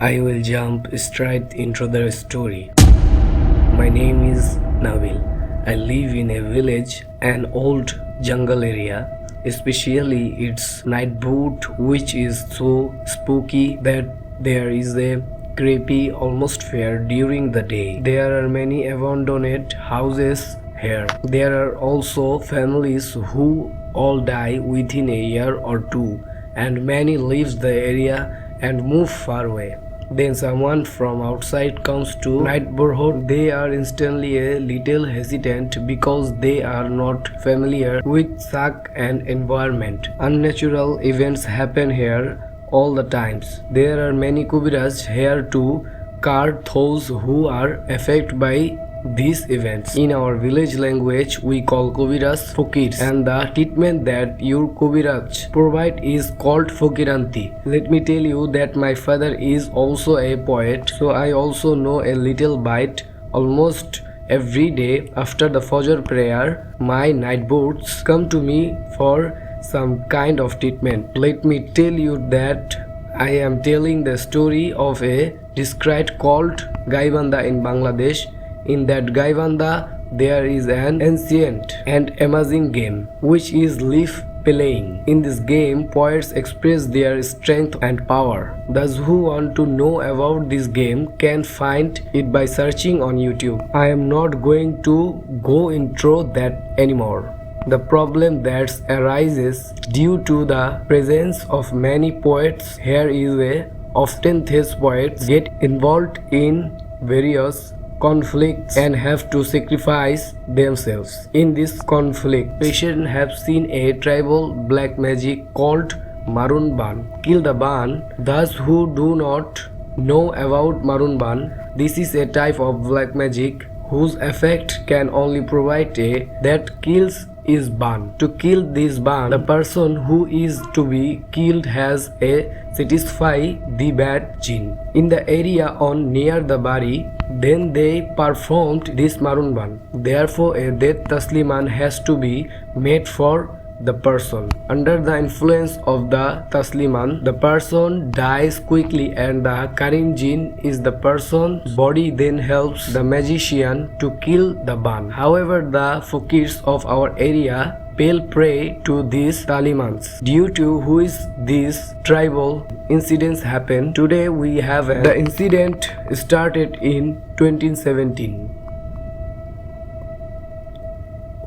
I will jump straight into the story. My name is Nabil. I live in a village, an old jungle area, especially its neighborhood, which is so spooky that there is a creepy atmosphere during the day. There are many abandoned houses here. There are also families who all die within a year or two, and many leave the area and move far away. Then someone from outside comes to neighborhood. They are instantly a little hesitant because they are not familiar with such an environment. Unnatural events happen here all the times. There are many kubiras here to cure those who are affected by these events. In our village language, we call Kubiras Fakirs, and the treatment that your Kubiraj provide is called Fakiranti. Let me tell you that my father is also a poet, so I also know a little bit. Almost every day after the Fajr prayer, my neighbors come to me for some kind of treatment. Let me tell you that I am telling the story of a district called Gaibanda in Bangladesh. In that Gaibanda, there is an ancient and amazing game, which is leaf playing. In this game, poets express their strength and power. Those who want to know about this game can find it by searching on YouTube. I am not going to go into that anymore. The problem that arises due to the presence of many poets here is that often these poets get involved in various conflicts and have to sacrifice themselves. In this conflict, patients have seen a tribal black magic called Marun Ban. Kill the Ban. Those who do not know about Marun Ban, this is a type of black magic whose effect can only provide a that kills is ban. To kill this ban, the person who is to be killed has a satisfy the bad jinn in the area on near the body. Then they performed this marun ban. Therefore, a death tasliman has to be made for the person. Under the influence of the tasliman, the person dies quickly, and the Karim jinn is the person's body then helps the magician to kill the ban. However, the fakirs of our area fell prey to these talimans, due to which these tribal incidents happen. Today we have the incident started in 2017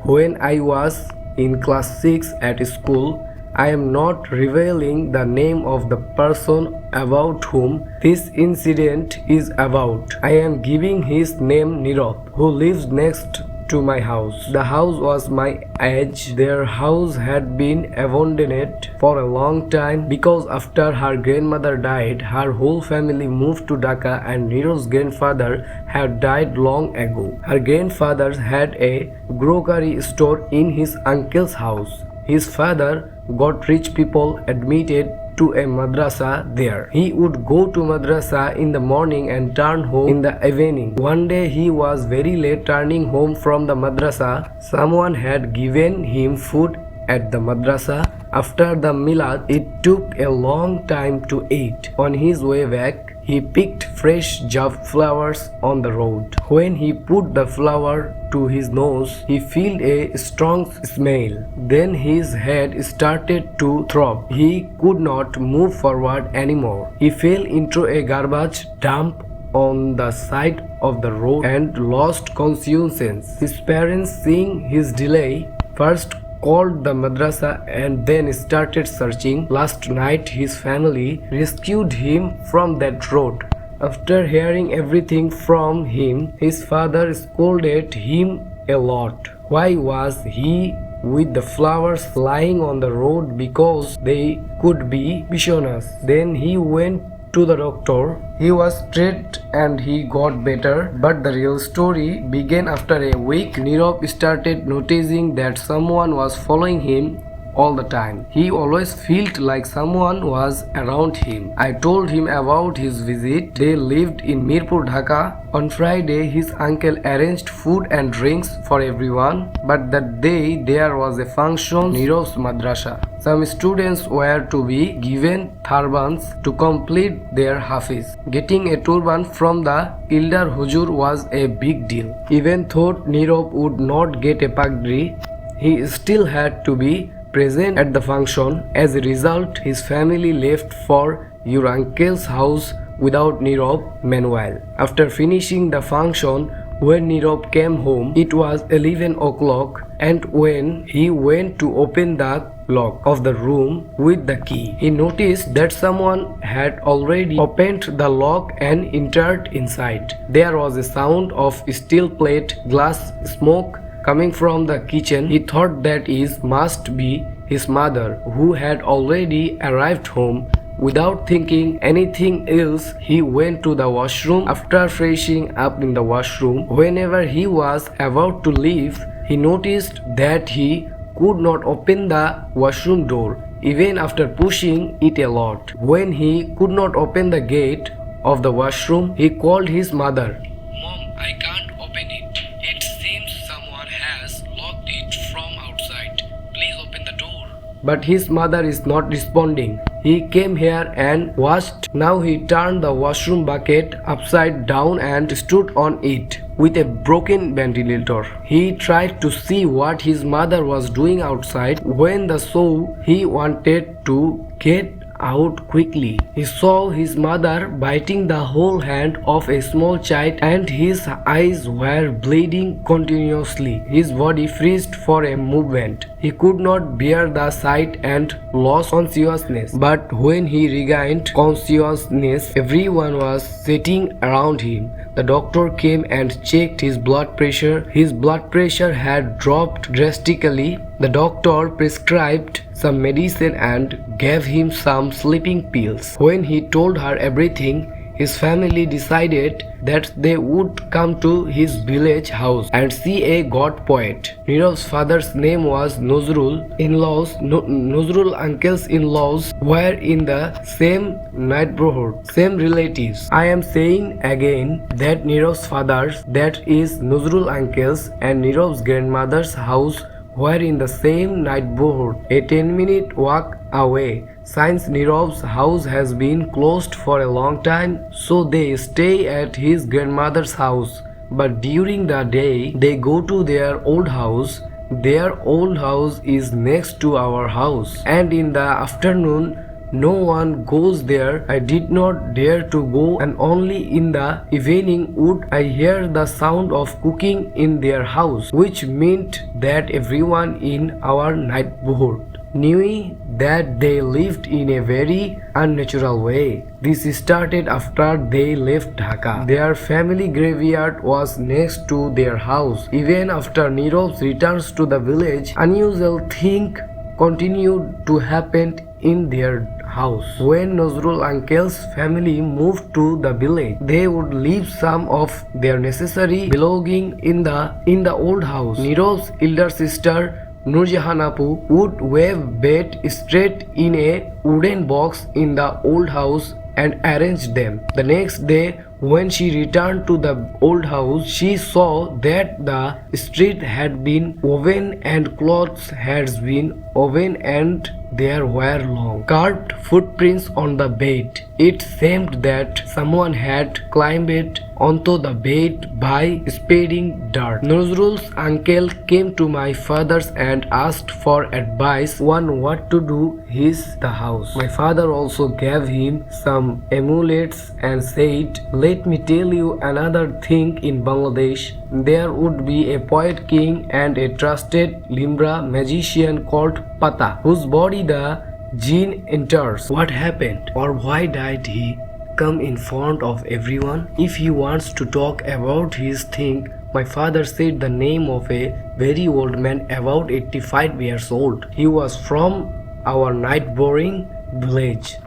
when I was in class 6 at school. I am not revealing the name of the person about whom this incident is about. I am giving his name Nirop, who lives next to my house. The house was my age. Their house had been abandoned for a long time because after her grandmother died, her whole family moved to Dhaka, and Niro's grandfather had died long ago. Her grandfather had a grocery store in his uncle's house. His father got rich people admitted to a madrasa there. He would go to madrasa in the morning and turn home in the evening. One day he was very late turning home from the madrasa. Someone had given him food at the madrasa. After the milad, it took a long time to eat. On his way back, he picked fresh java flowers on the road. When he put the flower to his nose, he felt a strong smell. Then his head started to throb. He could not move forward anymore. He fell into a garbage dump on the side of the road and lost consciousness. His parents, seeing his delay, first called the madrasa and then started searching. Last night his family rescued him from that road. After hearing everything from him, his father scolded him a lot. Why was he with the flowers lying on the road? Because they could be visioners. Then he went to the doctor. He was treated and he got better, but the real story began after a week. Nirop started noticing that someone was following him all the time. He always felt like someone was around him. I told him about his visit. They lived in Mirpur, Dhaka. On Friday, his uncle arranged food and drinks for everyone, but that day there was a function in Nirov's madrasa. Some students were to be given turbans to complete their hafiz. Getting a turban from the elder Hujur was a big deal. Even though Nirov would not get a pagri, he still had to be present at the function. As a result, his family left for your uncle's house without Nirov meanwhile. After finishing the function, when Nirov came home, it was 11 o'clock, and when he went to open the lock of the room with the key, he noticed that someone had already opened the lock and entered inside. There was a sound of steel plate, glass, smoke coming from the kitchen. He thought that it must be his mother, who had already arrived home. Without thinking anything else, he went to the washroom. After freshening up in the washroom, whenever he was about to leave, he noticed that he could not open the washroom door, even after pushing it a lot. When he could not open the gate of the washroom, he called his mother. "Mom, I can't open it. It seems someone has locked it from outside. Please open the door." But his mother is not responding. He came here and watched. Now he turned the washroom bucket upside down and stood on it with a broken ventilator. He tried to see what his mother was doing outside. When the saw, he wanted to get out quickly. He saw his mother biting the whole hand of a small child, and his eyes were bleeding continuously. His body freezed for a moment. He could not bear the sight and lost consciousness. But when he regained consciousness, everyone was sitting around him. The doctor came and checked his blood pressure. His blood pressure had dropped drastically. The doctor prescribed some medicine and gave him some sleeping pills. When he told her everything, his family decided that they would come to his village house and see a god poet. Nirov's father's name was Nozrul. Nozrul uncle's in-laws were in the same neighborhood, same relatives. I am saying again that Nirov's father's, that is Nozrul uncle's, and Nirov's grandmother's house were in the same neighborhood, a 10-minute walk away. Since Nirov's house has been closed for a long time, so they stay at his grandmother's house. But during the day, they go to their old house. Their old house is next to our house, and in the afternoon, no one goes there. I did not dare to go, and only in the evening would I hear the sound of cooking in their house, which meant that everyone in our neighborhood knew that they lived in a very unnatural way. This started after they left Dhaka. Their family graveyard was next to their house. Even after Nirov's returns to the village, unusual things continued to happen in their house. When Nozrul uncle's family moved to the village, they would leave some of their necessary belongings in the old house. Nirov's elder sister Nurjahan Apu would weave bed straight in a wooden box in the old house and arrange them. The next day, when she returned to the old house, she saw that the street had been woven and clothes had been woven, and there were long carved footprints on the bed. It seemed that someone had climbed onto the bed by spreading dirt. Nozrul's uncle came to my father's and asked for advice on what to do with the house. My father also gave him some amulets and said, "Let me tell you another thing. In Bangladesh, there would be a poet king and a trusted Limra magician called Pata, whose body the jinn enters. What happened, or why did he come in front of everyone? If he wants to talk about his thing." My father said the name of a very old man, about 85 years old. He was from our neighboring village.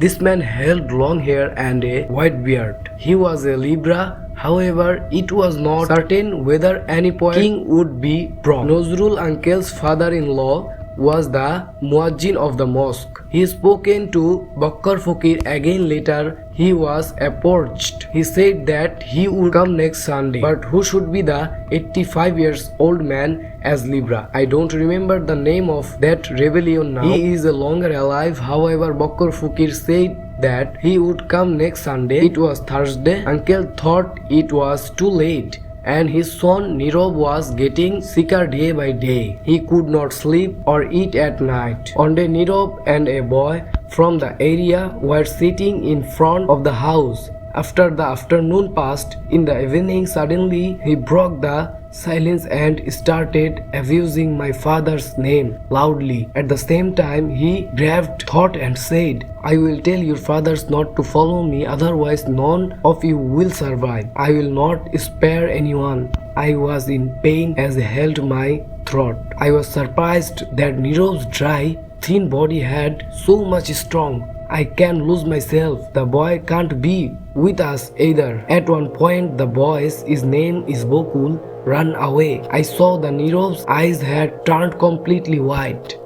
This man held long hair and a white beard. He was a Libra. However, it was not certain whether any poet king would be brought. Nozrul uncle's father-in-law was the muazzin of the mosque. He spoken to Bakkar Fakir again later. He was approached. He said that he would come next Sunday. But who should be the 85 years old man as Libra? I don't remember the name of that rebellion now. He is no longer alive. However, Bakkar Fakir said that he would come next Sunday. It was Thursday. Uncle thought it was too late, and his son Nirav was getting sicker day by day. He could not sleep or eat at night. One day Nirav and a boy from the area were sitting in front of the house. After the afternoon passed, in the evening suddenly he broke the silence and started abusing my father's name loudly. At the same time he grabbed thought and said, "I will tell your fathers not to follow me, otherwise none of you will survive. I will not spare anyone." I was in pain as I held my throat. I was surprised that Nirav's dry, thin body had so much strong. I can lose myself. The boy can't be with us either. At one point the boy's his name is Bokul ran away. I saw the Nirav's eyes had turned completely white.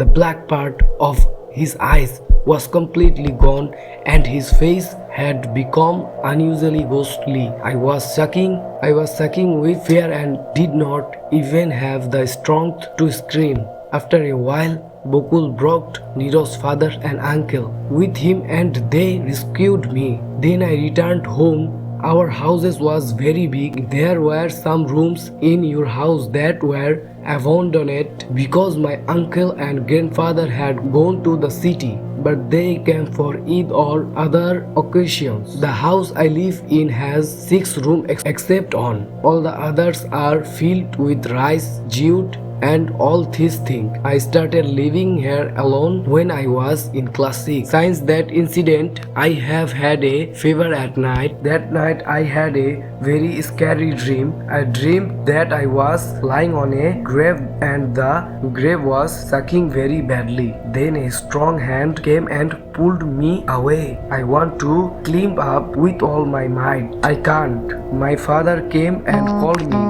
The black part of his eyes was completely gone and his face had become unusually ghostly. I was shaking with fear and did not even have the strength to scream. After a while, Bokul brought Nirav's father and uncle with him and they rescued me. Then I returned home. Our houses was very big. There were some rooms in your house that were abandoned because my uncle and grandfather had gone to the city, but they came for Eid or other occasions. The house I live in has 6 rooms except one. All the others are filled with rice, jute, and all these things. I started living here alone when I was in class 6. Since that incident, I have had a fever at night. That night I had a very scary dream. I dreamed that I was lying on a grave and the grave was sucking very badly. Then a strong hand came and pulled me away. I want to climb up with all my might. I can't. My father came and called me.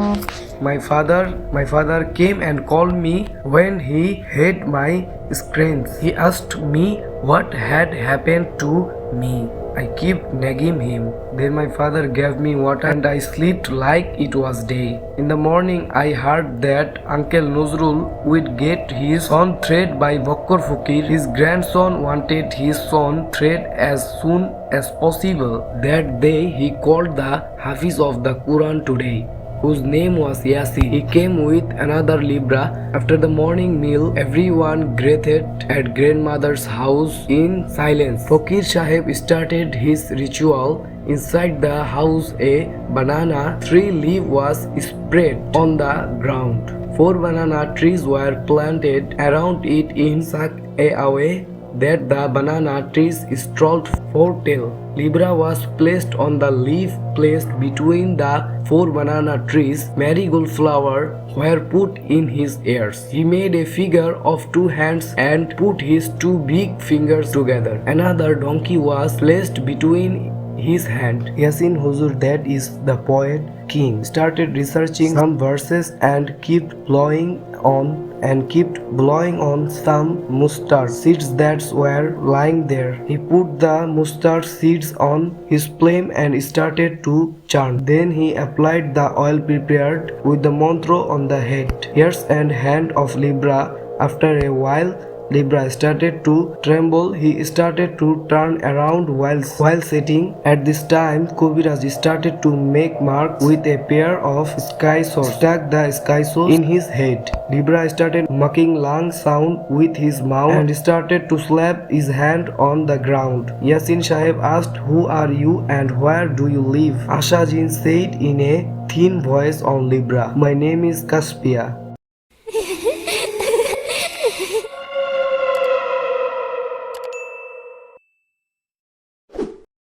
My father came and called me when he heard my screams. He asked me what had happened to me. I kept nagging him. Then my father gave me water and I slept like it was day. In the morning I heard that Uncle Nuzrul would get his son freed by Bakkar Fakir. His grandson wanted his son freed as soon as possible. That day he called the Hafiz of the Quran today, whose name was Yasi. He came with another Libra. After the morning meal, everyone gathered at grandmother's house in silence. Fakir Sahib started his ritual. Inside the house, a banana tree leaf was spread on the ground. 4 banana trees were planted around it in such a way that the banana trees strolled 4 tail. Libra was placed on the leaf placed between the 4 banana trees. Marigold flower were put in his ears. He made a figure of 2 hands and put his 2 big fingers together. Another donkey was placed between his hand. Yasin Huzur, that is the poet king, started researching some verses and kept blowing on some mustard seeds that were lying there. He put the mustard seeds on his flame and started to chant. Then he applied the oil prepared with the mantra on the head, ears and hand of Libra. After a while, Libra started to tremble. He started to turn around while sitting. At this time, Kobiraj started to make marks with a pair of sky swords. Stuck the sky swords in his head. Libra started making long sound with his mouth and started to slap his hand on the ground. Yasin Sahib asked, "Who are you and where do you live?" Asha Jin said in a thin voice on Libra, "My name is Kaspia."